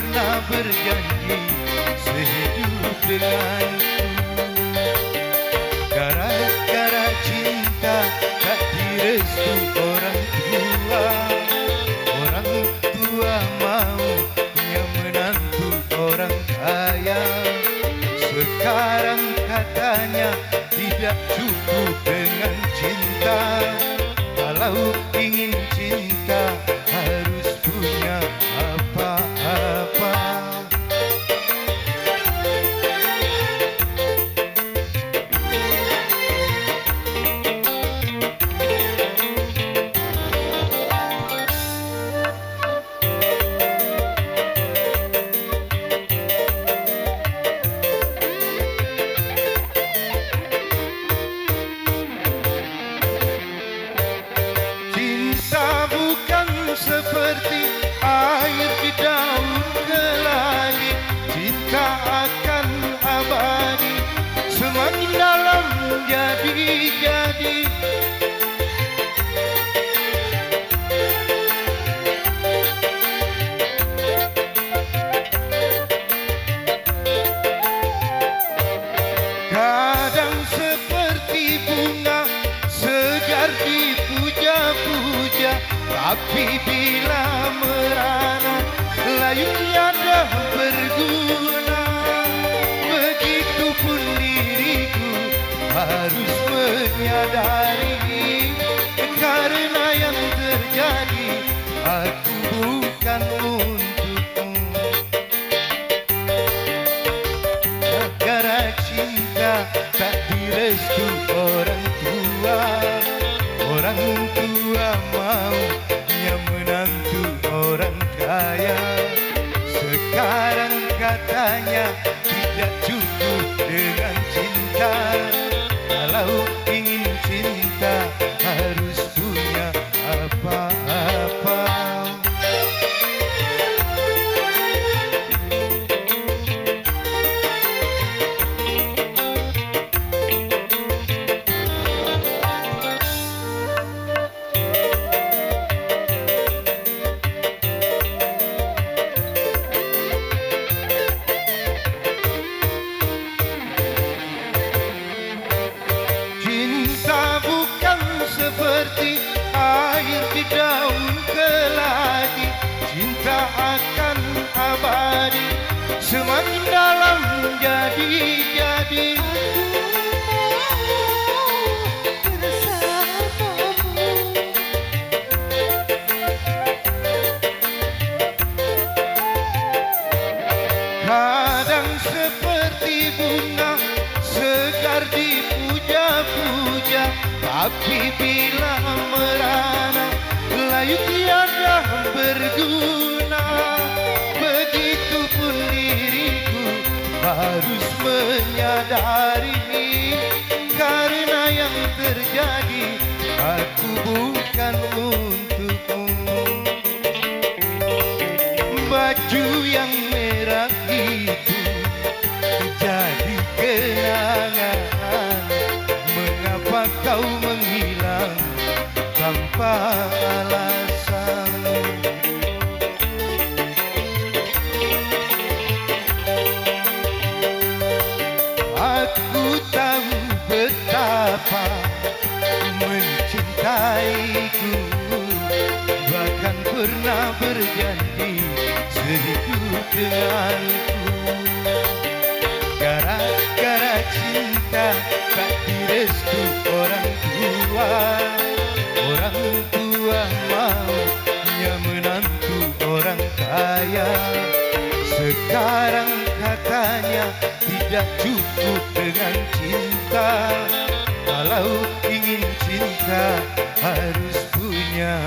pernah berjanji sehidup denganku. Gara-gara cinta tak direstu orang tua. Orang tua mau punya menantu orang kaya. Sekarang katanya tidak cukup dengan cinta. Kalau ingin cinta harus punya apa-apa. Seperti air di daun keladi, cinta akan abadi, semakin dalam jadi-jadi. Kadang seperti bunga segar dipuja-puja, tapi bila merana layu tiada berguna. Begitupun diriku harus menyadari, karena yang terjadi aku bukan untukmu. Gara cinta tak direstu orang tua. Orang tua mau yang menantu orang kaya. Sekarang katanya tidak cukup dengan cinta. Kalau ingin cinta harus punya apa-apa. Seperti air di daun keladi, cinta akan abadi, semakin dalam jadi-jadi. Kadang seperti bunga segar dipuja-puja, tapi bila merana layu tiada berguna. Begitupun diriku harus menyadari, karena yang terjadi aku bukan untukmu. Baju yang merah itu jadi kenangan. Mengapa kau menghilang tanpa alasan? Aku tahu betapa mencintaiku, bahkan pernah berjanji sehidup denganku. Gara-gara cinta tak direstu orang tua. Orang tua mau punya menantu orang kaya. Sekarang katanya tidak cukup dengan cinta. Kalau ingin cinta harus punya